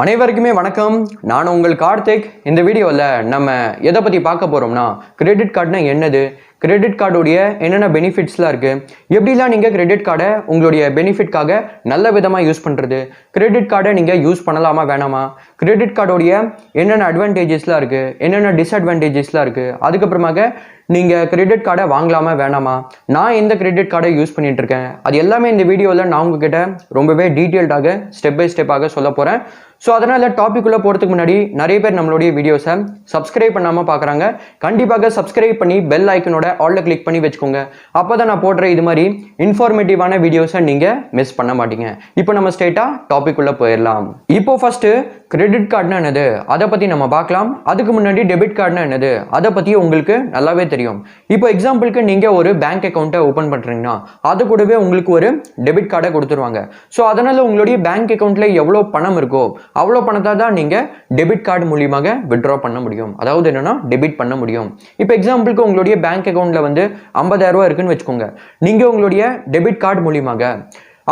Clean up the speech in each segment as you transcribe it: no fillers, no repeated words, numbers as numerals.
அனைவருக்குமே வணக்கம். நான் உங்கள் கார்த்திக். இந்த வீடியோவில் நம்ம எதை பற்றி பார்க்க போகிறோம்னா, கிரெடிட் கார்டுனா என்னது, கிரெடிட் கார்டுடைய என்னென்ன பெனிஃபிட்ஸ்லாம் இருக்குது, எப்படிலாம் நீங்கள் கிரெடிட் கார்டை உங்களுடைய பெனிஃபிட்காக நல்ல விதமாக யூஸ் பண்ணுறது, கிரெடிட் கார்டை நீங்கள் யூஸ் பண்ணலாமா வேணாமா, கிரெடிட் கார்டோடைய என்னென்ன அட்வான்டேஜஸ்லாம் இருக்குது, என்னென்ன டிஸ்அட்வான்டேஜஸ்லாம் இருக்குது, அதுக்கப்புறமாக நீங்கள் கிரெடிட் கார்டை வாங்கலாமா வேணாமா, நான் எந்த கிரெடிட் கார்டை யூஸ் பண்ணிட்டு இருக்கேன், அது எல்லாமே இந்த வீடியோவில் நான் உங்ககிட்ட ரொம்பவே டீட்டெயில்டாக ஸ்டெப் பை ஸ்டெப்பாக சொல்ல போகிறேன். ஸோ அதனால் டாபிக்குள்ளே போகிறதுக்கு முன்னாடி நிறைய பேர் நம்மளுடைய வீடியோஸை சப்ஸ்கிரைப் பண்ணாமல் பார்க்குறாங்க. கண்டிப்பாக சப்ஸ்கிரைப் பண்ணி பெல் ஐக்கனோட ஆல்ல கிளிக் பண்ணி வச்சுக்கோங்க. அப்போ தான் நான் போடுற இது மாதிரி இன்ஃபார்மேட்டிவான வீடியோஸை நீங்கள் மிஸ் பண்ண மாட்டீங்க. இப்போ நம்ம ஸ்ட்ரெயிட்டாக டாபிக்குள்ளே போயிடலாம். இப்போ ஃபஸ்ட்டு கிரெடிட் கார்டுனா என்னது அதை பற்றி நம்ம பார்க்கலாம். அதுக்கு முன்னாடி டெபிட் கார்டுனா என்னது அதை பற்றி உங்களுக்கு நல்லாவே தெரியும். இப்போ எக்ஸாம்பிளுக்கு நீங்கள் ஒரு பேங்க் அக்கௌண்ட்டை ஓப்பன் பண்ணுறீங்கன்னா அது கூடவே உங்களுக்கு ஒரு டெபிட் கார்டை கொடுத்துருவாங்க. ஸோ அதனால் உங்களுடைய பேங்க் அக்கௌண்ட்டில் எவ்வளோ பணம் இருக்கோ அவ்வளோ பணத்தை தான் நீங்கள் டெபிட் கார்டு மூலியமாக வித்ட்ரா பண்ண முடியும். அதாவது என்னன்னா டெபிட் பண்ண முடியும். இப்போ எக்ஸாம்பிளுக்கு உங்களுடைய பேங்க் அக்கௌண்ட்டில் வந்து 50,000 ரூபா இருக்குன்னு வச்சுக்கோங்க. நீங்கள் உங்களுடைய டெபிட் கார்டு மூலியமாக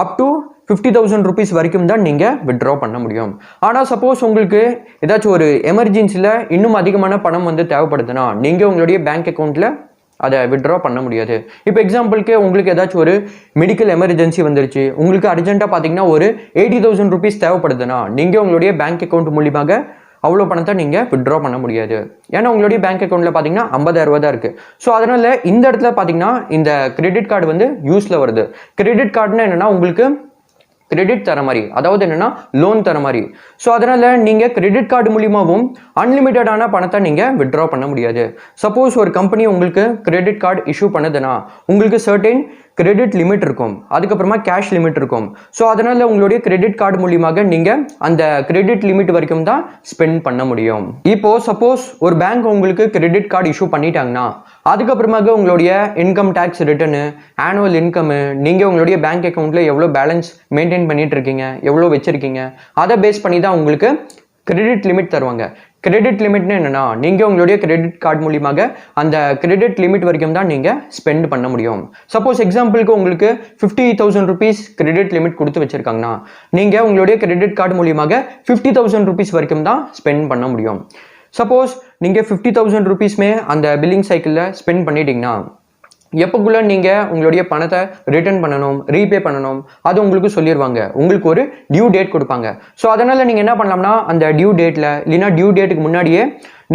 அப் டு 50,000 rupees வரைக்கும் தான் நீங்கள் வித்ட்ரா பண்ண முடியும். ஆனால் சப்போஸ் உங்களுக்கு ஏதாச்சும் ஒரு எமர்ஜென்சியில் இன்னும் அதிகமான பணம் வந்து தேவைப்படுதுன்னா நீங்கள் உங்களுடைய பேங்க் அக்கௌண்ட்டில் அதை வித்ட்ரா பண்ண முடியாது. இப்போ எக்ஸாம்பிளுக்கு உங்களுக்கு ஏதாச்சும் ஒரு மெடிக்கல் எமர்ஜென்சி வந்துருச்சு, உங்களுக்கு அர்ஜென்ட்டாக பார்த்தீங்கன்னா ஒரு 80,000 rupees தேவைப்படுதுன்னா நீங்கள் உங்களுடைய பேங்க் அக்கௌண்ட் மூலியமாக அவ்வளோ பணத்தை நீங்கள் வித்ட்ரா பண்ண முடியாது. ஏன்னா உங்களுடைய பேங்க் அக்கௌண்ட்டில் பார்த்தீங்கன்னா 50,000 ரூபா தான் இருக்குது. ஸோ அதனால் இந்த இடத்துல பார்த்தீங்கன்னா இந்த கிரெடிட் கார்டு வந்து யூஸில் வருது. கிரெடிட் கார்டுனா என்னென்னா உங்களுக்கு கிரெடிட் தர மாதிரி, அதாவது என்னன்னா லோன் தர மாதிரி. ஸோ அதனால நீங்கள் கிரெடிட் கார்டு மூலியமாகவும் அன்லிமிட்டடான பணத்தை நீங்கள் வித்ட்ரா பண்ண முடியாது. சப்போஸ் ஒரு கம்பெனி உங்களுக்கு கிரெடிட் கார்டு இஷ்யூ பண்ணுதுன்னா உங்களுக்கு சர்டைன் கிரெடிட் லிமிட் இருக்கும், அதுக்கப்புறமா கேஷ் லிமிட் இருக்கும். ஸோ அதனால உங்களுடைய கிரெடிட் கார்டு மூலியமாக நீங்கள் அந்த கிரெடிட் லிமிட் வரைக்கும் தான் ஸ்பெண்ட் பண்ண முடியும். இப்போ சப்போஸ் ஒரு பேங்க் உங்களுக்கு கிரெடிட் கார்டு இஷ்யூ பண்ணிட்டாங்கன்னா அதுக்கப்புறமாக உங்களுடைய income tax return, annual income, நீங்கள் உங்களுடைய பேங்க் அக்கௌண்ட்டில் எவ்வளோ பேலன்ஸ் மெயின்டைன் பண்ணிட்டு இருக்கீங்க, எவ்வளோ வச்சுருக்கீங்க, அதை பேஸ் பண்ணி தான் உங்களுக்கு கிரெடிட் லிமிட் தருவாங்க. கிரெடிட் லிமிட்னு என்னன்னா நீங்கள் உங்களுடைய கிரெடிட் கார்டு மூலியமாக அந்த கிரெடிட் லிமிட் வரைக்கும் தான் நீங்கள் ஸ்பெண்ட் பண்ண முடியும். சப்போஸ் எக்ஸாம்பிளுக்கு உங்களுக்கு 50,000 rupees கிரெடிட் லிமிட் கொடுத்து வச்சிருக்காங்கன்னா நீங்கள் உங்களுடைய கிரெடிட் கார்டு மூலியமாக 50,000 rupees வரைக்கும் தான் ஸ்பெண்ட் பண்ண முடியும். சப்போஸ் நீங்கள் 50,000 rupeesமே அந்த பில்லிங் சைக்கிளில் ஸ்பெண்ட் பண்ணிட்டீங்கன்னா எப்போக்குள்ள நீங்கள் உங்களுடைய பணத்தை ரிட்டர்ன் பண்ணணும், ரீபே பண்ணணும், அது உங்களுக்கு சொல்லிடுவாங்க. உங்களுக்கு ஒரு டியூ டேட் கொடுப்பாங்க. ஸோ அதனால் நீங்கள் என்ன பண்ணலாம்னா அந்த டியூ டேட்டில் இல்லைன்னா டியூ டேட்டுக்கு முன்னாடியே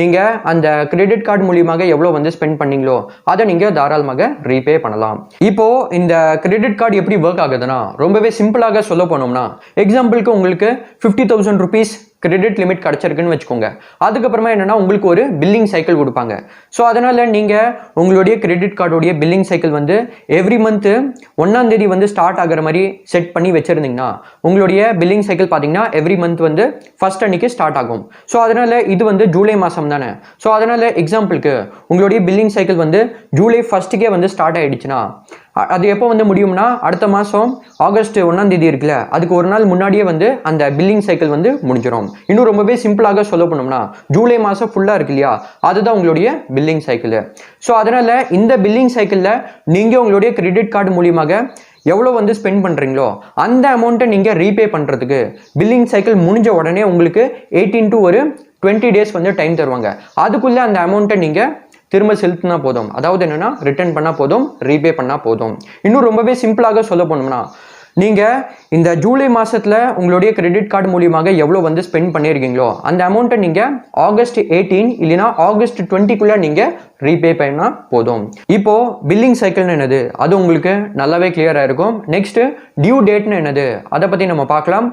நீங்கள் அந்த கிரெடிட் கார்டு மூலியமாக எவ்வளோ வந்து ஸ்பெண்ட் பண்ணீங்களோ அதை நீங்கள் தாராளமாக ரீபே பண்ணலாம். இப்போது இந்த கிரெடிட் கார்டு எப்படி ஒர்க் ஆகுதுன்னா ரொம்பவே சிம்பிளாக சொல்ல போனோம்னா எக்ஸாம்பிளுக்கு உங்களுக்கு 50,000 rupees கிரெடிட் லிமிட் கிடச்சிருக்குன்னு வச்சுக்கோங்க. அதுக்கப்புறமா என்னென்னா உங்களுக்கு ஒரு பில்லிங் சைக்கிள் கொடுப்பாங்க. ஸோ அதனால் நீங்கள் உங்களுடைய கிரெடிட் கார்டுடைய பில்லிங் சைக்கிள் வந்து எவ்ரி மந்த்து 1ஆம் தேதி வந்து ஸ்டார்ட் ஆகிற மாதிரி செட் பண்ணி வச்சுருந்தீங்கன்னா உங்களுடைய பில்லிங் சைக்கிள் பார்த்தீங்கன்னா எவ்ரி மந்த் வந்து ஃபர்ஸ்ட் அன்னைக்கு ஸ்டார்ட் ஆகும். ஸோ அதனால் இது வந்து ஜூலை மாதம் தானே. ஸோ அதனால் எக்ஸாம்பிளுக்கு உங்களுடைய பில்லிங் சைக்கிள் வந்து ஜூலை 1 வந்து ஸ்டார்ட் ஆகிடுச்சுன்னா அது எப்போ வந்து முடியும்னா அடுத்த மாதம் ஆகஸ்ட் 1ஆம் தேதி இருக்குல்ல, அதுக்கு ஒரு நாள் முன்னாடியே வந்து அந்த பில்லிங் சைக்கிள் வந்து முடிஞ்சிடும். இன்னும் ரொம்பவே சிம்பிளாக சொல்ல போனோம்னா ஜூலை மாதம் ஃபுல்லாக இருக்கு இல்லையா, அதுதான் உங்களுடைய பில்லிங் சைக்கிள். ஸோ அதனால் இந்த பில்லிங் சைக்கிளில் நீங்கள் உங்களுடைய கிரெடிட் கார்டு மூலியமாக எவ்வளோ வந்து ஸ்பெண்ட் பண்ணுறீங்களோ அந்த அமௌண்ட்டை நீங்கள் ரீபே பண்ணுறதுக்கு பில்லிங் சைக்கிள் முடிஞ்ச உடனே உங்களுக்கு 18 to 20 days வந்து டைம் தருவாங்க. அதுக்குள்ளே அந்த அமௌண்ட்டை நீங்கள் திரும்ப செலுத்தினா போதும், அதாவது என்னென்னா ரிட்டர்ன் பண்ணால் போதும், ரீபே பண்ணால் போதும். இன்னும் ரொம்பவே சிம்பிளாக சொல்ல போனோம்னா நீங்கள் இந்த ஜூலை மாதத்தில் உங்களுடைய கிரெடிட் கார்டு மூலியமாக எவ்வளோ வந்து ஸ்பெண்ட் பண்ணியிருக்கீங்களோ அந்த அமௌண்ட்டை நீங்கள் ஆகஸ்ட் 18 இல்லைனா ஆகஸ்ட் 20க்குள்ளே நீங்கள் ரீபே பண்ணால் போதும். இப்போது பில்லிங் சைக்கிள்னு என்னது அது உங்களுக்கு நல்லாவே கிளியராக இருக்கும். நெக்ஸ்ட்டு டியூ டேட்னு என்னது அதை பற்றி நம்ம பார்க்கலாம்.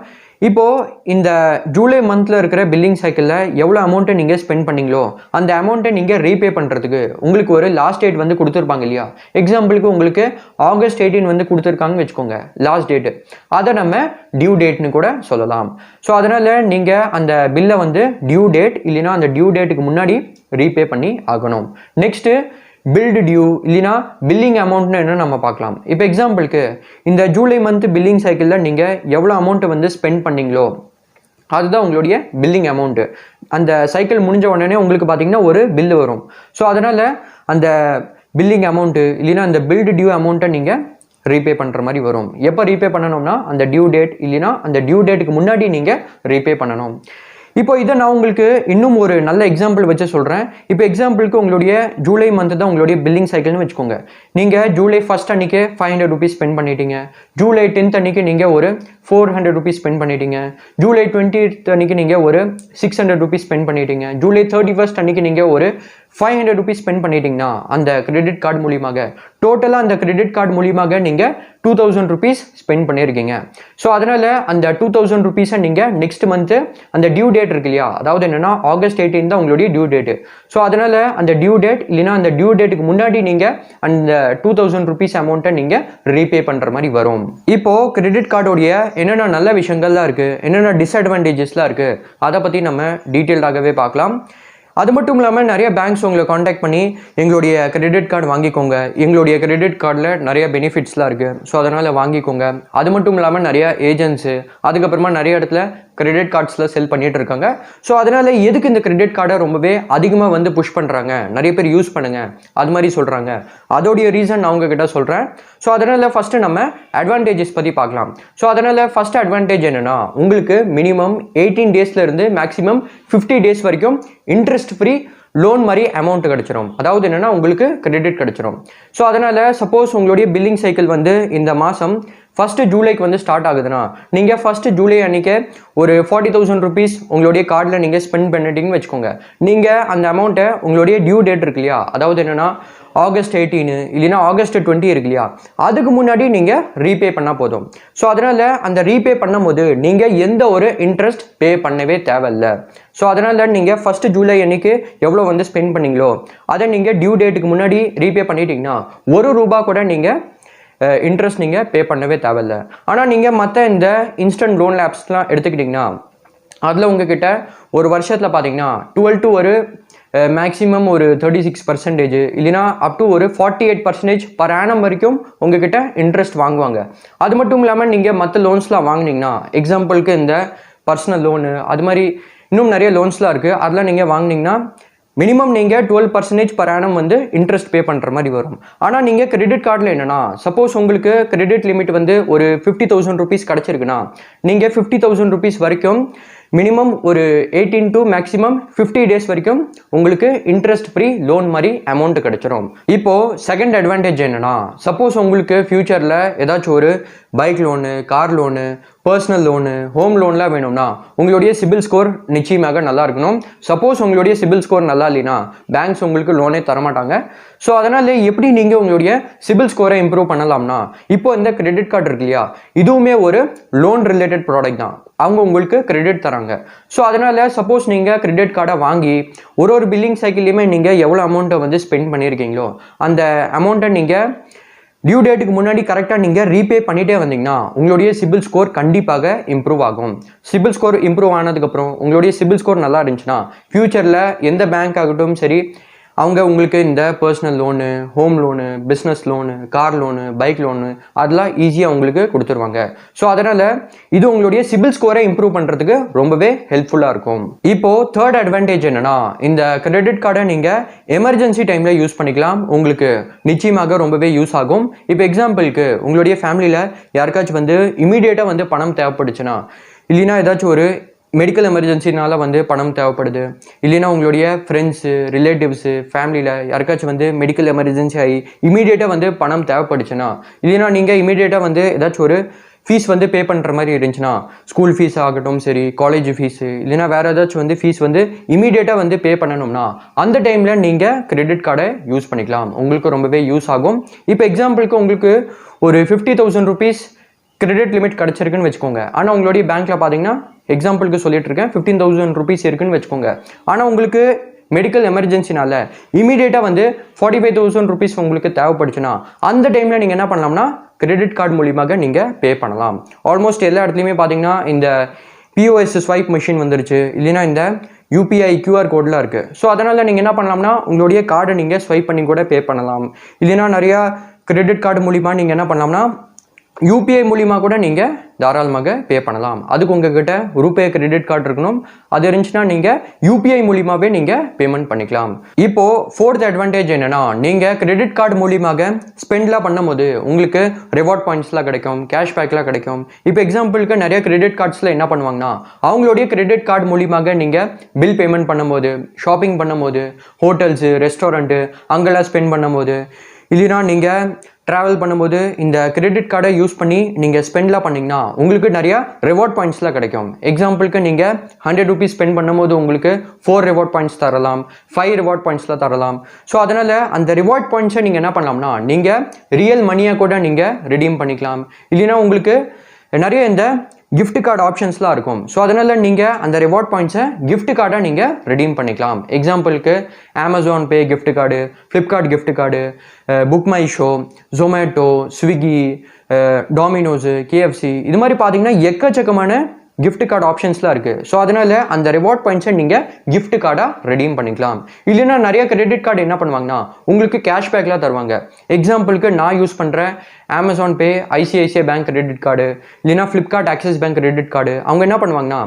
இப்போது இந்த ஜூலை மந்தில் இருக்கிற பில்லிங் சைக்கிளில் எவ்வளோ அமௌண்ட்டை நீங்கள் ஸ்பெண்ட் பண்ணீங்களோ அந்த அமௌண்ட்டை நீங்கள் ரீபே பண்ணுறதுக்கு உங்களுக்கு ஒரு லாஸ்ட் டேட் வந்து கொடுத்துருப்பாங்க இல்லையா. எக்ஸாம்பிளுக்கு உங்களுக்கு ஆகஸ்ட் 18 வந்து கொடுத்துருக்காங்கன்னு வச்சுக்கோங்க லாஸ்ட் டேட்டு, அதை நம்ம டியூ டேட்னு கூட சொல்லலாம். ஸோ அதனால் நீங்கள் அந்த பில்லை வந்து டியூ டேட் இல்லைன்னா அந்த டியூ டேட்டுக்கு முன்னாடி ரீபே பண்ணி ஆகணும். நெக்ஸ்ட்டு பில்டு டியூ இல்லைனா பில்லிங் அமௌண்ட்னு என்ன நம்ம பார்க்கலாம். இப்போ எக்ஸாம்பிளுக்கு இந்த ஜூலை மந்த் பில்லிங் சைக்கிளில் நீங்கள் எவ்வளோ அமௌண்ட்டை வந்து ஸ்பெண்ட் பண்ணீங்களோ அதுதான் உங்களுடைய பில்லிங் அமௌண்ட்டு. அந்த சைக்கிள் முடிஞ்ச உடனே உங்களுக்கு பார்த்தீங்கன்னா ஒரு பில்லு வரும். ஸோ அதனால் அந்த பில்லிங் அமௌண்ட்டு இல்லைனா அந்த பில்டு டியூ அமௌண்ட்டை நீங்கள் ரீபே பண்ணுற மாதிரி வரும். எப்போ ரீபே பண்ணணும்னா அந்த டியூ டேட் இல்லைன்னா அந்த டியூ டேட்டுக்கு முன்னாடி நீங்கள் ரீபே பண்ணணும். இப்போ இதை நான் உங்களுக்கு இன்னும் ஒரு நல்ல எக்ஸாம்பிள் வச்சு சொல்கிறேன். இப்போ எக்ஸாம்பிளுக்கு உங்களுடைய ஜூலை மந்த் தான் உங்களுடைய பில்லிங் சைக்கிள்னு வச்சுக்கோங்க. நீங்கள் ஜூலை 1 அன்றைக்கி 500 rupees ஸ்பெண்ட் பண்ணிட்டீங்க. ஜூலை 10 அன்றைக்கி நீங்கள் ஒரு 400 rupees ஸ்பெண்ட் பண்ணிட்டீங்க. ஜூலை 20 அன்றைக்கி நீங்கள் ஒரு 600 rupees ஸ்பெண்ட் பண்ணிட்டீங்க. ஜூலை 31 அன்றைக்கி நீங்கள் ஒரு 500 rupees ஸ்பெண்ட் பண்ணிட்டீங்கன்னா அந்த கிரெடிட் கார்டு மூலியமாக டோட்டலாக அந்த கிரெடிட் கார்டு மூலியமாக நீங்கள் 2000 rupees ஸ்பெண்ட் பண்ணியிருக்கீங்க. ஸோ அதனால் அந்த 2000 rupees-ஐ நீங்கள் நெக்ஸ்ட் மந்த்து அந்த டியூ டேட் இருக்கு இல்லையா, அதாவது என்னென்னா ஆகஸ்ட் 18 தான் உங்களுடைய டியூ டேட்டு. ஸோ அதனால் அந்த டியூ டேட் இல்லைன்னா அந்த டியூ டேட்டுக்கு முன்னாடி நீங்கள் அந்த 2000 rupees அமௌண்ட்டை நீங்கள் ரீபே பண்ணுற மாதிரி வரும். இப்போது கிரெடிட் கார்டோடைய என்னென்ன நல்ல விஷயங்கள்லாம் இருக்குது, என்னென்ன டிஸ்அட்வான்டேஜஸ்லாம் இருக்குது, அதை பற்றி நம்ம டீட்டெயில்டாகவே பார்க்கலாம். அது மட்டும் இல்லாமல் நிறைய பேங்க்ஸ் உங்களை காண்டாக்ட் பண்ணி எங்களுடைய கிரெடிட் கார்டு வாங்கிக்கோங்க, எங்களுடைய கிரெடிட் கார்டில் நிறைய பெனிஃபிட்ஸ்லாம் இருக்குது, ஸோ அதனால் வாங்கிக்கோங்க. அது மட்டும் இல்லாமல் நிறைய ஏஜென்ட்ஸு அதுக்கப்புறமா நிறைய இடத்துல கிரெடிட் கார்ட்ஸில் செல் பண்ணிட்டு இருக்காங்க. ஸோ அதனால் எதுக்கு இந்த கிரெடிட் கார்டை ரொம்பவே அதிகமாக வந்து புஷ் பண்ணுறாங்க, நிறைய பேர் யூஸ் பண்ணுங்க அது மாதிரி சொல்கிறாங்க. அதோடைய ரீசன் நான் உங்ககிட்ட சொல்கிறேன். ஸோ அதனால் ஃபஸ்ட்டு நம்ம அட்வான்டேஜஸ் பற்றி பார்க்கலாம். ஸோ அதனால் ஃபஸ்ட் அட்வான்டேஜ் என்னென்னா உங்களுக்கு மினிமம் 18 daysலேருந்து மேக்ஸிமம் 50 days வரைக்கும் இன்ட்ரெஸ்ட் ஃப்ரீ லோன் மாதிரி அமௌண்ட் கிடச்சிரும். அதாவது என்னென்னா உங்களுக்கு கிரெடிட் கிடச்சிரும். ஸோ அதனால் சப்போஸ் உங்களுடைய பில்லிங் சைக்கிள் வந்து இந்த மாதம் 1 ஜூலைக்கு வந்து ஸ்டார்ட் ஆகுதுன்னா நீங்கள் 1 ஜூலை அன்றைக்கி ஒரு 40,000 rupees உங்களுடைய கார்டில் நீங்கள் ஸ்பெண்ட் பண்ணிட்டீங்கன்னு வச்சுக்கோங்க. நீங்கள் அந்த அமௌண்ட்டை உங்களுடைய டியூ டேட் இருக்கு இல்லையா, அதாவது என்னென்னா ஆகஸ்ட் 18 இல்லைன்னா ஆகஸ்ட் 20 இருக்கு இல்லையா, அதுக்கு முன்னாடி நீங்கள் ரீபே பண்ணால் போதும். ஸோ அதனால் அந்த ரீபே பண்ணும்போது நீங்கள் எந்த ஒரு இன்ட்ரெஸ்ட் பே பண்ணவே தேவையில்லை. ஸோ அதனால் நீங்கள் 1 ஜூலை அன்றைக்கி எவ்வளோ வந்து ஸ்பெண்ட் பண்ணீங்களோ அதை நீங்கள் டியூ டேட்டுக்கு முன்னாடி ரீபே பண்ணிட்டீங்கன்னா ₹1 கூட நீங்கள் இன்ட்ரெஸ்ட் நீங்கள் பே பண்ணவே தேவையில்லை. ஆனால் நீங்கள் மற்ற இந்த இன்ஸ்டன்ட் லோன் ஆப்ஸ்லாம் எடுத்துக்கிட்டிங்கன்னா அதில் உங்ககிட்ட ஒரு வருஷத்தில் பார்த்தீங்கன்னா 12 to ஒரு மேக்ஸிமம் ஒரு 36% இல்லைனா அப் டு ஒரு 48% பர் ஆனம் வரைக்கும் உங்ககிட்ட இன்ட்ரெஸ்ட் வாங்குவாங்க. அது மட்டும் இல்லாமல் நீங்கள் மற்ற லோன்ஸ்லாம் வாங்கினீங்கன்னா எக்ஸாம்பிளுக்கு இந்த பர்சனல் லோனு அது மாதிரி இன்னும் நிறைய லோன்ஸ்லாம் இருக்குது, அதெல்லாம் நீங்கள் வாங்கினீங்கன்னா மினிமம் நீங்கள் 12% பர் ஆனம் வந்து இன்ட்ரெஸ்ட் பே பண்ணுற மாதிரி வரும். ஆனால் நீங்கள் கிரெடிட் கார்டில் என்னென்னா சப்போஸ் உங்களுக்கு கிரெடிட் லிமிட் வந்து ஒரு 50,000 rupees கிடச்சிருக்குன்னா நீங்கள் 50,000 rupees வரைக்கும் மினிமம் ஒரு 18 to மேக்ஸிமம் 50 days வரைக்கும் உங்களுக்கு இன்ட்ரெஸ்ட் ஃப்ரீ லோன் மாதிரி அமௌண்ட் கிடைச்சிரும். இப்போது செகண்ட் அட்வான்டேஜ் என்னென்னா சப்போஸ் உங்களுக்கு ஃப்யூச்சரில் ஏதாச்சும் ஒரு bike loan, car loan, personal loan, home லோன்லாம் வேணும்னா உங்களுடைய சிபில் ஸ்கோர் நிச்சயமாக நல்லா இருக்கணும். சப்போஸ் உங்களுடைய சிபில் ஸ்கோர் நல்லா இல்லைன்னா பேங்க்ஸ் உங்களுக்கு லோனே தரமாட்டாங்க. ஸோ அதனால் எப்படி நீங்கள் உங்களுடைய சிபில் ஸ்கோரை இம்ப்ரூவ் பண்ணலாம்னா இப்போ இந்த கிரெடிட் கார்டு இருக்கு இல்லையா, இதுவுமே ஒரு லோன் ரிலேட்டட் ப்ராடக்ட் தான். அவங்க உங்களுக்கு கிரெடிட் தராங்க. ஸோ அதனால் சப்போஸ் நீங்கள் கிரெடிட் கார்டை வாங்கி ஒரு பில்லிங் சைக்கிள்லையுமே நீங்கள் எவ்வளோ அமௌண்ட்டை வந்து ஸ்பெண்ட் பண்ணியிருக்கீங்களோ அந்த அமௌண்ட்டை நீங்கள் டியூ டேட்டுக்கு முன்னாடி கரெக்டாக நீங்கள் ரீபே பண்ணிகிட்டே வந்தீங்கன்னா உங்களுடைய சிபில் ஸ்கோர் கண்டிப்பாக இம்ப்ரூவ் ஆகும். சிபில் ஸ்கோர் இம்ப்ரூவ் ஆனதுக்கப்புறம் உங்களுடைய சிபில் ஸ்கோர் நல்லா இருந்துச்சுன்னா ஃப்யூச்சரில் எந்த பேங்க் ஆகட்டும் சரி அவங்க உங்களுக்கு இந்த personal loan, home loan, business loan, car loan, bike loan அதெல்லாம் ஈஸியாக உங்களுக்கு கொடுத்துருவாங்க. ஸோ அதனால் இது உங்களுடைய சிபில் ஸ்கோரை இம்ப்ரூவ் பண்ணுறதுக்கு ரொம்பவே ஹெல்ப்ஃபுல்லாக இருக்கும். இப்போது தேர்ட் அட்வான்டேஜ் என்னென்னா இந்த கிரெடிட் கார்டை நீங்கள் எமர்ஜென்சி டைமில் யூஸ் பண்ணிக்கலாம். உங்களுக்கு நிச்சயமாக ரொம்பவே யூஸ் ஆகும். இப்போ எக்ஸாம்பிளுக்கு உங்களுடைய ஃபேமிலியில் யாருக்காச்சும் வந்து இமீடியட்டாக வந்து பணம் தேவைப்படுச்சுன்னா இல்லைன்னா ஏதாச்சும் ஒரு மெடிக்கல் எமர்ஜென்சினால வந்து பணம் தேவைப்படுது, இல்லைன்னா உங்களுடைய ஃப்ரெண்ட்ஸு, ரிலேட்டிவ்ஸு, ஃபேமிலியில் யாருக்காச்சும் வந்து மெடிக்கல் எமர்ஜென்சி ஆகி இமீடியட்டாக வந்து பணம் தேவைப்படுச்சுன்னா இல்லைன்னா நீங்கள் இமீடியட்டாக வந்து ஏதாச்சும் ஒரு ஃபீஸ் வந்து பே பண்ணுற மாதிரி இருந்துச்சுன்னா ஸ்கூல் ஃபீஸ் ஆகட்டும் சரி, காலேஜ் ஃபீஸு இல்லைனா வேறு ஏதாச்சும் வந்து ஃபீஸ் வந்து இமீடியட்டாக வந்து பே பண்ணணும்னா அந்த டைமில் நீங்கள் கிரெடிட் கார்டை யூஸ் பண்ணிக்கலாம். உங்களுக்கு ரொம்பவே யூஸ் ஆகும். இப்போ எக்ஸாம்பிளுக்கு உங்களுக்கு ஒரு 50,000 rupees கிரெடிட் லிமிட் கிடச்சிருக்குன்னு வச்சுக்கோங்க. ஆனால் உங்களுடைய பேங்க்கில் பார்த்தீங்கன்னா எக்ஸாம்பிளுக்கு சொல்லிட்டு இருக்கேன் 15,000 rupees இருக்குன்னு வச்சுக்கோங்க. ஆனால் உங்களுக்கு மெடிக்கல் எமர்ஜென்சினால இமீடியட்டாக வந்து 45,000 rupees உங்களுக்கு தேவைப்படுச்சுன்னா அந்த டைமில் நீங்கள் என்ன பண்ணலாம்னா கிரெடிட் கார்டு மூலியமாக நீங்கள் பே பண்ணலாம். ஆல்மோஸ்ட் எல்லா இடத்துலையுமே பார்த்தீங்கன்னா இந்த POS ஸ்வைப் மிஷின் வந்துருச்சு, இல்லைன்னா இந்த UPI QR கோட்லாம் இருக்குது. ஸோ அதனால் நீங்கள் என்ன பண்ணலாம்னா உங்களுடைய கார்டை நீங்கள் ஸ்வைப் பண்ணி கூட பே பண்ணலாம். இல்லைன்னா நிறையா கிரெடிட் கார்டு மூலிமா நீங்கள் என்ன பண்ணலாம்னா யூபிஐ மூலிமா கூட நீங்கள் தாராளமாக பே பண்ணலாம். அதுக்கு உங்ககிட்ட ரூபே கிரெடிட் கார்டு இருக்கணும். அது இருந்துச்சுன்னா நீங்கள் யூபிஐ மூலிமாவே நீங்கள் பேமெண்ட் பண்ணிக்கலாம். இப்போது ஃபோர்த் அட்வான்டேஜ் என்னென்னா, நீங்கள் கிரெடிட் கார்டு மூலியமாக ஸ்பெண்ட்லாம் பண்ணும்போது உங்களுக்கு ரிவார்ட் பாயிண்ட்ஸ்லாம் கிடைக்கும், கேஷ்பேக்லாம் கிடைக்கும். இப்போ எக்ஸாம்பிளுக்கு நிறைய கிரெடிட் கார்ட்ஸில் என்ன பண்ணுவாங்கன்னா, அவங்களுடைய கிரெடிட் கார்டு மூலியமாக நீங்கள் பில் பேமெண்ட் பண்ணும்போது, ஷாப்பிங் பண்ணும்போது, ஹோட்டல்ஸு, ரெஸ்டாரண்ட்டு அங்கெல்லாம் ஸ்பெண்ட் பண்ணும்போது, இல்லைனா நீங்கள் ட்ராவல் பண்ணும்போது இந்த கிரெடிட் கார்டை யூஸ் பண்ணி நீங்கள் ஸ்பெண்ட்லாம் பண்ணிங்கன்னா உங்களுக்கு நிறையா ரிவார்ட் பாயிண்ட்ஸ்லாம் கிடைக்கும். எக்ஸாம்பிளுக்கு நீங்கள் 100 rupees ஸ்பெண்ட் பண்ணும்போது உங்களுக்கு 4 ரிவார்ட் பாயிண்ட்ஸ் தரலாம், 5 ரிவார்ட் பாயிண்ட்ஸ்லாம் தரலாம். ஸோ அதனால் அந்த ரிவார்ட் பாயிண்ட்ஸை நீங்கள் என்ன பண்ணலாம்னா, நீங்கள் ரியல் மணியை கூட நீங்கள் ரெடீம் பண்ணிக்கலாம். இல்லைனா உங்களுக்கு நிறைய இந்த கிஃப்ட் கார்டு ஆப்ஷன்ஸ்லாம் இருக்கும். ஸோ அதனால் நீங்கள் அந்த ரிவார்ட் பாயிண்ட்ஸை கிஃப்ட் கார்டாக நீங்கள் ரெடீம் பண்ணிக்கலாம். எக்ஸாம்பிளுக்கு Amazon pay gift card, Flipkart gift card, book my show, Zomato, Swiggy, Domino's, KFC, இது மாதிரி பார்த்தீங்கன்னா எக்கச்சக்கமான கிஃப்ட் கார்டு ஆப்ஷன்ஸ்லாம் இருக்குது. ஸோ அதனால் அந்த ரிவார்ட் பாயிண்ட்ஸை நீங்கள் கிஃப்ட் கார்டாக ரெடீம் பண்ணிக்கலாம். இல்லைன்னா நிறைய கிரெடிட் கார்டு என்ன பண்ணுவாங்கன்னா உங்களுக்கு கேஷ்பேக்லாம் தருவாங்க. எக்ஸாம்பிளுக்கு நான் யூஸ் பண்ணுற அமேசான் பே, ஐசிஐசிஐ பேங்க் கிரெடிட் கார்டு, இல்லைனா Flipkart axis bank credit card, அவங்க என்ன பண்ணுவாங்கன்னா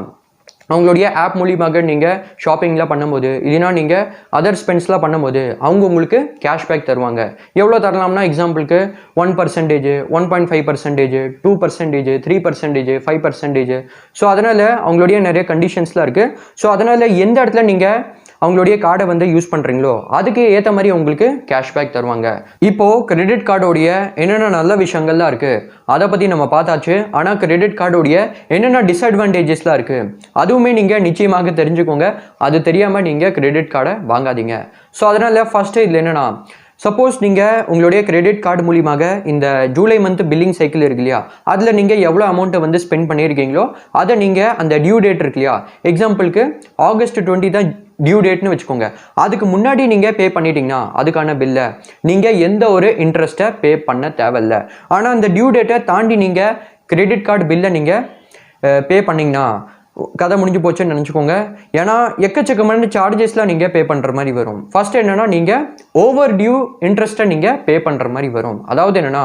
அவங்களுடைய ஆப் மூலியமாக நீங்கள் ஷாப்பிங்லாம் பண்ணும்போது, இல்லைனா நீங்கள் அதர் ஸ்பெண்ட்ஸ்லாம் பண்ணும்போது அவங்க உங்களுக்கு கேஷ்பேக் தருவாங்க. எவ்வளோ தரலாம்னா எக்ஸாம்பிளுக்கு 1%, 1.5%, 2%, 3%, 5%. ஸோ அதனால் அவங்களுடைய நிறைய கண்டிஷன்ஸ்லாம் இருக்குது. ஸோ அதனால் எந்த இடத்துல நீங்கள் அவங்களுடைய கார்டை வந்து யூஸ் பண்ணுறீங்களோ அதுக்கு ஏற்ற மாதிரி உங்களுக்கு கேஷ்பேக் தருவாங்க. இப்போது கிரெடிட் கார்டோடைய என்னென்ன நல்ல விஷயங்கள்லாம் இருக்குது அதை பற்றி நம்ம பார்த்தாச்சு. ஆனால் கிரெடிட் கார்டோடைய என்னென்ன டிஸ்அட்வான்டேஜஸ்லாம் இருக்குது அதுவுமே நீங்கள் நிச்சயமாக தெரிஞ்சுக்கோங்க. அது தெரியாமல் நீங்கள் கிரெடிட் கார்டை வாங்காதீங்க. ஸோ அதனால் ஃபஸ்ட்டு இதில் என்னென்னா, சப்போஸ் நீங்கள் உங்களுடைய கிரெடிட் கார்டு மூலியமாக இந்த ஜூலை மந்த் பில்லிங் சைக்கிள் இருக்கு இல்லையா, அதில் நீங்கள் எவ்வளோ அமௌண்ட்டை வந்து ஸ்பெண்ட் பண்ணியிருக்கீங்களோ அதை நீங்கள் அந்த டியூ டேட் இருக்கு இல்லையா, எக்ஸாம்பிளுக்கு ஆகஸ்ட் 20 தான் டியூ டேட்னு வச்சுக்கோங்க. அதுக்கு முன்னாடி நீங்கள் பே பண்ணிட்டீங்கன்னா அதுக்கான பில்லை நீங்கள் எந்த ஒரு இன்ட்ரெஸ்ட்டை பே பண்ண தேவையில்லை. ஆனால் அந்த டியூ டேட்டை தாண்டி நீங்கள் கிரெடிட் கார்டு பில்லை நீங்கள் பே பண்ணிங்கன்னா கதை முடிஞ்சு போச்சுன்னு நினச்சிக்கோங்க. ஏன்னா எக்கச்சக்கமான சார்ஜஸ்லாம் நீங்கள் பே பண்ணுற மாதிரி வரும். ஃபர்ஸ்ட் என்னென்னா, நீங்கள் ஓவர் டியூ இன்ட்ரெஸ்ட்டை நீங்கள் பே பண்ணுற மாதிரி வரும். அதாவது என்னென்னா,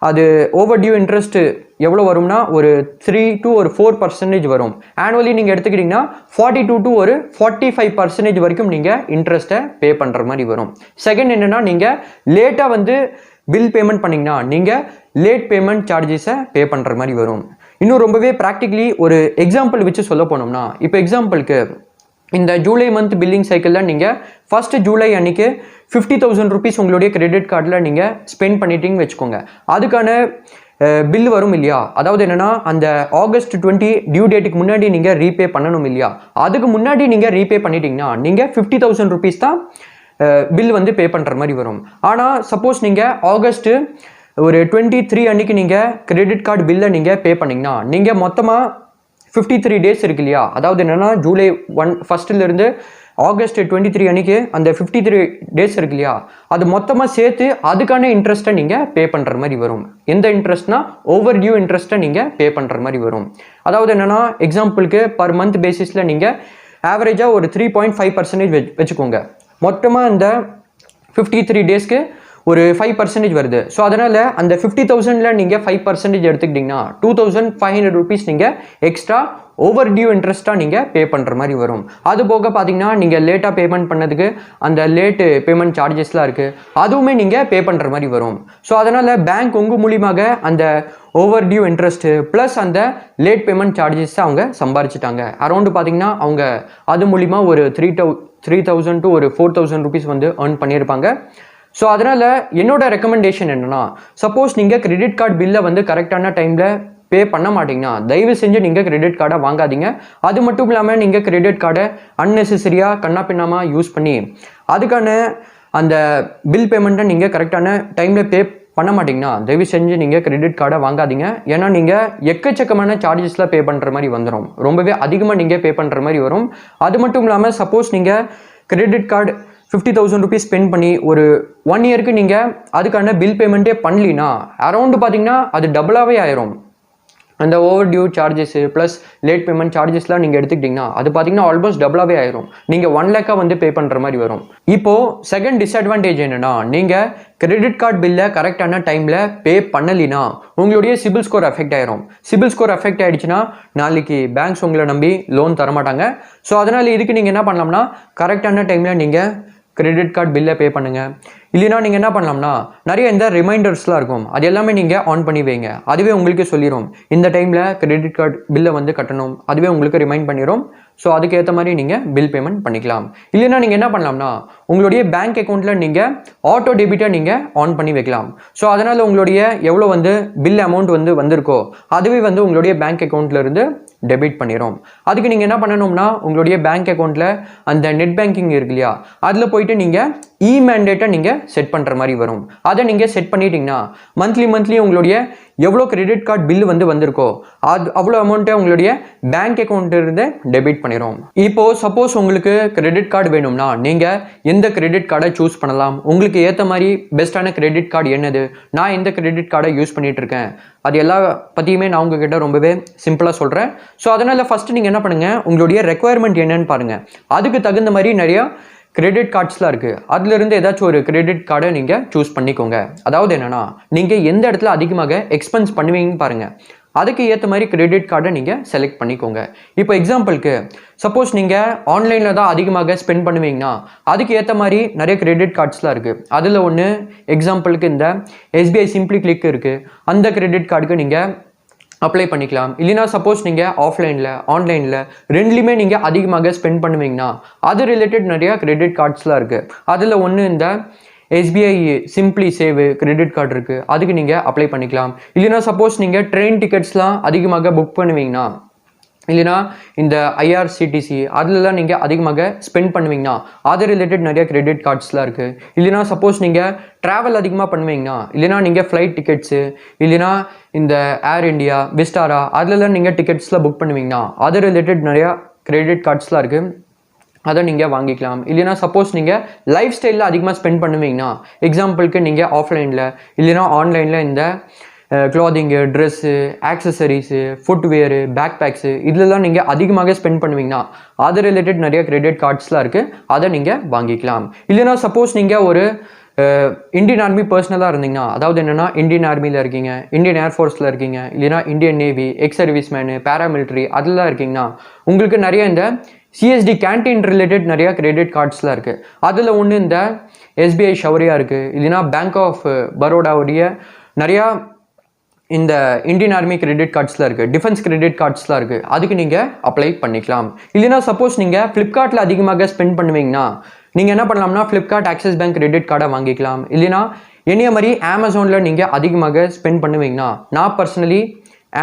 அது ஓவர் டியூ இன்ட்ரெஸ்ட்டு எவ்வளோ வரும்னா ஒரு 3 to 4% வரும். ஆனுவலி நீங்கள் எடுத்துக்கிட்டிங்கன்னா 42 to 45% வரைக்கும் நீங்கள் இன்ட்ரெஸ்ட்டை பே பண்ணுற மாதிரி வரும். செகண்ட் என்னென்னா, நீங்கள் லேட்டாக வந்து பில் பேமெண்ட் பண்ணிங்கன்னா நீங்கள் லேட் பேமெண்ட் சார்ஜஸை பே பண்ணுற மாதிரி வரும். இன்னும் ரொம்பவே ப்ராக்டிக்கலி ஒரு எக்ஸாம்பிள் வச்சு சொல்ல போனோம்னா, இப்போ எக்ஸாம்பிளுக்கு இந்த ஜூலை மந்த் பில்லிங் சைக்கிளில் நீங்கள் 1 ஜூலை அன்றைக்கி 50,000 rupees உங்களுடைய கிரெடிட் கார்டில் நீங்கள் ஸ்பெண்ட் பண்ணிட்டீங்கன்னு வச்சுக்கோங்க. அதுக்கான பில் வரும் இல்லையா, அதாவது என்னென்னா அந்த ஆகஸ்ட் 20 டியூ டேட்டுக்கு முன்னாடி நீங்கள் ரீபே பண்ணணும் இல்லையா, அதுக்கு முன்னாடி நீங்கள் ரீபே பண்ணிட்டீங்கன்னா நீங்கள் 50,000 rupees தான் பில் வந்து பே பண்ணுற மாதிரி வரும். ஆனால் சப்போஸ் நீங்கள் ஆகஸ்ட்டு ஒரு 23 அன்றைக்கி நீங்கள் கிரெடிட் கார்டு பில்லை நீங்கள் பே பண்ணிங்கன்னா நீங்கள் மொத்தமாக 53 days இருக்கு இல்லையா, அதாவது என்னென்னா ஜூலை 1 ஆகஸ்ட் 23 அன்றைக்கி அந்த 53 days இருக்கு இல்லையா, அது மொத்தமாக சேர்த்து அதுக்கான இன்ட்ரெஸ்ட்டை நீங்கள் பே பண்ணுற மாதிரி வரும். எந்த இன்ட்ரெஸ்ட்னா ஓவர் டியூ இன்ட்ரெஸ்ட்டை நீங்கள் பே பண்ணுற மாதிரி வரும். அதாவது என்னென்னா எக்ஸாம்பிளுக்கு பர் மந்த் பேசிஸில் நீங்கள் ஆவரேஜாக ஒரு 3.5% வச்சுக்கோங்க. மொத்தமாக இந்த 53 daysக்கு ஒரு 5% வருது. ஸோ அதனால் அந்த 50,000ல் நீங்கள் 5% எடுத்துக்கிட்டிங்கன்னா 2,500 rupees நீங்கள் எக்ஸ்ட்ரா ஓவர் டியூ இன்ட்ரெஸ்ட்டாக நீங்கள் பே பண்ணுற மாதிரி வரும். அது போக பார்த்தீங்கன்னா நீங்கள் லேட்டாக பேமெண்ட் பண்ணதுக்கு அந்த லேட்டு பேமெண்ட் சார்ஜஸ்லாம் இருக்குது, அதுவுமே நீங்கள் பே பண்ணுற மாதிரி வரும். ஸோ அதனால் பேங்க் உங்கள் மூலியமாக அந்த ஓவர் டியூ இன்ட்ரெஸ்ட்டு ப்ளஸ் அந்த லேட் பேமெண்ட் சார்ஜஸை அவங்க சம்பாரிச்சிட்டாங்க. அரௌண்டு பார்த்தீங்கன்னா அவங்க அது மூலிமா ஒரு 3,000 to 4,000 rupees வந்து earn பண்ணியிருப்பாங்க. ஸோ அதனால் என்னோட ரெக்கமெண்டேஷன் என்னென்னா, சப்போஸ் நீங்கள் கிரெடிட் கார்டு பில்லை வந்து கரெக்டான டைமில் பே பண்ண மாட்டிங்கன்னா தயவு செஞ்சு நீங்கள் கிரெடிட் கார்டை வாங்காதீங்க. அது மட்டும் இல்லாமல் நீங்கள் கிரெடிட் கார்டை அன்னெசரியாக கண்ணா பின்னாமல் யூஸ் பண்ணி அதுக்கான அந்த பில் பேமெண்ட்டை நீங்கள் கரெக்டான டைமில் பே பண்ண மாட்டிங்கன்னா தயவு செஞ்சு நீங்கள் கிரெடிட் கார்டை வாங்காதீங்க. ஏன்னா நீங்கள் எக்கச்சக்கமான சார்ஜஸ்லாம் பே பண்ணுற மாதிரி வந்துடும், ரொம்பவே அதிகமாக நீங்கள் பே பண்ணுற மாதிரி வரும். அது மட்டும் இல்லாமல் சப்போஸ் நீங்கள் கிரெடிட் கார்டு 50,000 rupees ஸ்பெண்ட் பண்ணி ஒரு 1 yearக்கு நீங்கள் அதுக்கான பில் பேமெண்ட்டே பண்ணலினா அரௌண்டு பார்த்தீங்கன்னா அது டபுளாகவே ஆயிரும். அந்த overdue charges plus late payment சார்ஜஸ்லாம் நீங்கள் எடுத்துக்கிட்டிங்கன்னா அது பார்த்தீங்கன்னா ஆல்மோஸ்ட் டபுளாகவே ஆயிரும். நீங்கள் 1 லேக்காக வந்து பே பண்ணுற மாதிரி வரும். இப்போது செகண்ட் டிஸ்அட்வான்டேஜ் என்னென்னா, நீங்கள் கிரெடிட் கார்டு பில்லை கரெக்டான டைமில் பே பண்ணலினா உங்களுடைய சிபில் ஸ்கோர் அஃபெக்ட் ஆயிரும். சிபில் ஸ்கோர் அஃபெக்ட் ஆகிடுச்சுன்னா நாளைக்கு பேங்க்ஸ் உங்களை நம்பி லோன் தரமாட்டாங்க. ஸோ அதனால் இதுக்கு நீங்கள் என்ன பண்ணலாம்னா, கரெக்டான டைமில் நீங்கள் கிரெடிட் கார்டு பில்லை பே பண்ணுங்கள். இல்லைனா நீங்கள் என்ன பண்ணலாம்னா, நிறைய இந்த ரிமைண்டர்ஸ்லாம் இருக்கும், அது எல்லாமே நீங்கள் ஆன் பண்ணி வைங்க. அதுவே உங்களுக்கு சொல்லிடும் இந்த டைமில் கிரெடிட் கார்டு பில்லை வந்து கட்டணும். அதுவே உங்களுக்கு ரிமைண்ட் பண்ணிடும். ஸோ அதுக்கேற்ற மாதிரி நீங்கள் பில் பேமெண்ட் பண்ணிக்கலாம். இல்லைனா நீங்கள் என்ன பண்ணலாம்னா, உங்களுடைய பேங்க் அக்கௌண்ட்டில் நீங்கள் ஆட்டோ டெபிட்டை நீங்கள் ஆன் பண்ணி வைக்கலாம். ஸோ அதனால் உங்களுடைய எவ்வளோ வந்து பில் அமௌண்ட் வந்து வந்திருக்கோ அதுவே வந்து உங்களுடைய பேங்க் அக்கௌண்ட்லேருந்து டெபிட் பண்ணிடும். அதுக்கு நீங்கள் என்ன பண்ணணும்னா, உங்களுடைய பேங்க் அக்கௌண்ட்டில் அந்த நெட் பேங்கிங் இருக்கு இல்லையா, அதில் போயிட்டு நீங்கள் மேண்டேட்டை நீங்கள் செட் பண்ணுற மாதிரி வரும். அதை நீங்கள் செட் பண்ணிட்டீங்கன்னா மந்த்லி உங்களுடைய எவ்வளோ கிரெடிட் கார்டு பில்லு வந்து வந்திருக்கோ அது அவ்வளோ அமௌண்ட்டை உங்களுடைய பேங்க் அக்கௌண்ட்டிலிருந்து டெபிட் பண்ணிடும். இப்போது சப்போஸ் உங்களுக்கு கிரெடிட் கார்டு வேணும்னா நீங்கள் எந்த கிரெடிட் கார்டை சூஸ் பண்ணலாம், உங்களுக்கு ஏற்ற மாதிரி பெஸ்ட்டான கிரெடிட் கார்டு என்னது, நான் எந்த கிரெடிட் கார்டை யூஸ் பண்ணிட்டு இருக்கேன், அது எல்லா பற்றியுமே நான் உங்ககிட்ட ரொம்பவே சிம்பிளாக சொல்கிறேன். ஸோ அதனால் ஃபஸ்ட்டு நீங்கள் என்ன பண்ணுங்கள், உங்களுடைய ரெக்குவயர்மெண்ட் என்னன்னு பாருங்கள். அதுக்கு தகுந்த மாதிரி நிறையா கிரெடிட் கார்ட்ஸ்லாம் இருக்குது. அதுலேருந்து ஏதாச்சும் ஒரு கிரெடிட் கார்டை நீங்கள் சூஸ் பண்ணிக்கோங்க. அதாவது என்னென்னா, நீங்கள் எந்த இடத்துல அதிகமாக எக்ஸ்பென்ஸ் பண்ணுவீங்கன்னு பாருங்கள். அதுக்கு ஏற்ற மாதிரி கிரெடிட் கார்டை நீங்கள் செலக்ட் பண்ணிக்கோங்க. இப்போ எக்ஸாம்பிளுக்கு சப்போஸ் நீங்கள் ஆன்லைனில் தான் அதிகமாக ஸ்பெண்ட் பண்ணுவீங்கன்னா அதுக்கு ஏற்ற மாதிரி நிறைய கிரெடிட் கார்ட்ஸ்லாம் இருக்குது. அதில் ஒன்று எக்ஸாம்பிளுக்கு இந்த SBI சிம்பிளி கிளிக் இருக்குது. அந்த கிரெடிட் கார்டுக்கு நீங்கள் அப்ளை பண்ணிக்கலாம். இல்லைனா சப்போஸ் நீங்கள் ஆஃப்லைனில் ஆன்லைனில் ரெண்டுலேயுமே நீங்கள் அதிகமாக ஸ்பெண்ட் பண்ணுவீங்கன்னா அது ரிலேட்டட் நிறையா கிரெடிட் கார்ட்ஸ்லாம் இருக்குது. அதில் ஒன்று இந்த SBI simply save credit card இருக்குது, அதுக்கு நீங்கள் அப்ளை பண்ணிக்கலாம். இல்லைனா சப்போஸ் நீங்கள் ட்ரெயின் டிக்கெட்ஸ்லாம் அதிகமாக புக் பண்ணுவீங்கன்னா, இல்லைனா இந்த IRCTC அதுலலாம் நீங்கள் அதிகமாக ஸ்பெண்ட் பண்ணுவீங்கன்னா அது ரிலேட்டட் நிறைய கிரெடிட் கார்ட்ஸ்லாம் இருக்குது. இல்லைனா சப்போஸ் நீங்கள் ட்ராவல் அதிகமாக பண்ணுவீங்கன்னா, இல்லைனா நீங்கள் ஃப்ளைட் டிக்கெட்ஸு, இல்லைனா இந்த ஏர் இண்டியா விஸ்டாரா அதுலலாம் நீங்கள் டிக்கெட்ஸ்லாம் புக் பண்ணுவீங்கன்னா அது ரிலேட்டட் நிறையா கிரெடிட் கார்ட்ஸ்லாம் இருக்குது, அதை நீங்கள் வாங்கிக்கலாம். இல்லைனா சப்போஸ் நீங்கள் லைஃப் ஸ்டைலில் அதிகமாக ஸ்பெண்ட் பண்ணுவீங்கன்னா, எக்ஸாம்பிளுக்கு நீங்கள் ஆஃப்லைனில் இல்லைனா ஆன்லைனில் இந்த க்ளாதிங்கு, ட்ரெஸ்ஸு, ஆக்சசரிஸு, ஃபுட்வேரு, பேக் பேக்ஸு இதிலலாம் நீங்கள் அதிகமாக ஸ்பெண்ட் பண்ணுவீங்கன்னா அது ரிலேட்டட் நிறைய கிரெடிட் கார்ட்ஸ்லாம் இருக்குது, அதை நீங்கள் வாங்கிக்கலாம். இல்லைனா சப்போஸ் நீங்கள் ஒரு இந்தியன் ஆர்மி பர்சனலாக இருந்தீங்கன்னா, அதாவது என்னென்னா இந்தியன் ஆர்மியில் இருக்கீங்க, இந்தியன் ஏர்ஃபோர்ஸில் இருக்கீங்க, இல்லைனா Indian navy, ex service menu, paramilitary அதெல்லாம் இருக்கீங்கன்னா உங்களுக்கு நிறைய இந்த CSD கேன்டீன் ரிலேட்டட் நிறையா கிரெடிட் கார்ட்ஸ்லாம் இருக்குது. அதில் ஒன்று இந்த SBI ஷவரியா இருக்குது. இல்லைனா பேங்க் ஆஃப் பரோடாவுடைய நிறையா இந்த இந்தியன் ஆர்மி கிரெடிட் கார்ட்ஸ்லாம் இருக்குது, டிஃபென்ஸ் கிரெடிட் கார்ட்ஸ்லாம் இருக்குது, அதுக்கு நீங்கள் அப்ளை பண்ணிக்கலாம். இல்லைனா சப்போஸ் நீங்கள் ஃப்ளிப்கார்ட்டில் அதிகமாக ஸ்பெண்ட் பண்ணுவீங்கன்னா நீங்கள் என்ன பண்ணலாம்னா, ஃப்ளிப்கார்ட் ஆக்சிஸ் பேங்க் கிரெடிட் கார்டை வாங்கிக்கலாம். இல்லைனா என்னைய மாதிரி அமேசானில் நீங்கள் அதிகமாக ஸ்பெண்ட் பண்ணுவீங்கன்னா, நான் பர்சனலி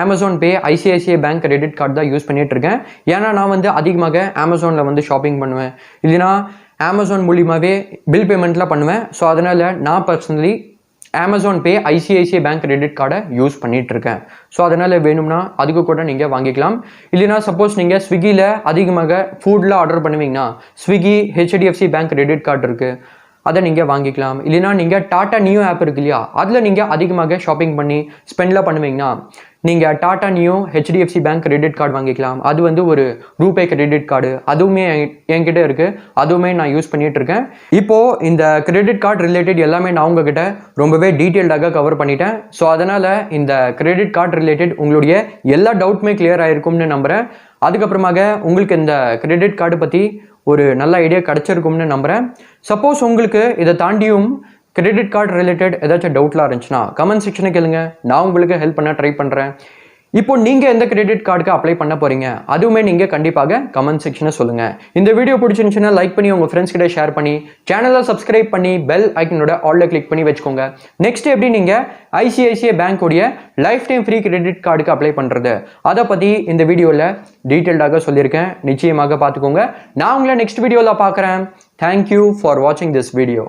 அமேசான் பே ICICI பேங்க் கிரெடிட் கார்டு தான் யூஸ் பண்ணிகிட்டு இருக்கேன். ஏன்னா நான் வந்து அதிகமாக அமேசானில் வந்து ஷாப்பிங் பண்ணுவேன், இல்லைனா அமேசான் மூலியமாகவே பில் பேமெண்ட்லாம் பண்ணுவேன். ஸோ அதனால் நான் பர்சனலி அமேசான் பே ICICI பேங்க் கிரெடிட் கார்டை யூஸ் பண்ணிட்டு இருக்கேன். ஸோ அதனால் வேணும்னா அதுக்கு கூட நீங்கள் வாங்கிக்கலாம். இல்லைனா சப்போஸ் நீங்கள் ஸ்விக்கியில் அதிகமாக ஃபுட்லாம் ஆர்டர் பண்ணுவீங்கன்னா Swiggy HDFC bank credit card இருக்குது, அதை நீங்கள் வாங்கிக்கலாம். இல்லைனா நீங்கள் டாட்டா நியூ ஆப் இருக்கு இல்லையா, அதில் நீங்கள் அதிகமாக ஷாப்பிங் பண்ணி ஸ்பெண்ட்லாம் பண்ணுவீங்கன்னா நீங்கள் tata new HDFC bank credit card வாங்கிக்கலாம். அது வந்து ஒரு ரூபே கிரெடிட் கார்டு, அதுவுமே என்கிட்ட இருக்குது, அதுவுமே நான் யூஸ் பண்ணிகிட்டு இருக்கேன். இப்போது இந்த கிரெடிட் கார்டு ரிலேட்டட் எல்லாமே நான் உங்ககிட்ட ரொம்பவே டீட்டெயில்டாக கவர் பண்ணிட்டேன். ஸோ அதனால் இந்த கிரெடிட் கார்டு ரிலேட்டட் உங்களுடைய எல்லா டவுட்டுமே கிளியர் ஆகிருக்கும்னு நம்புகிறேன். அதுக்கப்புறமாக உங்களுக்கு இந்த கிரெடிட் கார்டு பற்றி ஒரு நல்ல ஐடியா கிடச்சிருக்கும்னு நம்புகிறேன். சப்போஸ் உங்களுக்கு இதை தாண்டியும் கிரெடிட் கார்டு ரிலேட்டட் ஏதாச்சும் டவுட்லாம் இருந்துச்சுன்னா கமெண்ட் செக்ஷனை கேளுங்க, நான் உங்களுக்கு ஹெல்ப் பண்ண ட்ரை பண்ணுறேன். இப்போ நீங்கள் எந்த கிரெடிட் கார்டுக்கு அப்ளை பண்ண போகிறீங்க அதுவுமே நீங்கள் கண்டிப்பாக கமெண்ட் செக்ஷனை சொல்லுங்கள். இந்த வீடியோ பிடிச்சிருந்துச்சுன்னா லைக் பண்ணி உங்கள் ஃப்ரெண்ட்ஸ் கிட்ட ஷேர் பண்ணி சேனலை சப்ஸ்கிரைப் பண்ணி பெல் ஐக்கனோட ஆல்ல கிளிக் பண்ணி வச்சுக்கோங்க. நெக்ஸ்ட் எப்படி நீங்கள் ICICI பேங்க்குடைய லைஃப் டைம் ஃப்ரீ கிரெடிட் கார்டுக்கு அப்ளை பண்ணுறது அதை பற்றி இந்த வீடியோவில் டீட்டெயில்டாக சொல்லியிருக்கேன், நிச்சயமாக பார்த்துக்கோங்க. நான் உங்களை நெக்ஸ்ட் வீடியோவில் பார்க்குறேன். தேங்க்யூ ஃபார் வாட்சிங் திஸ் வீடியோ.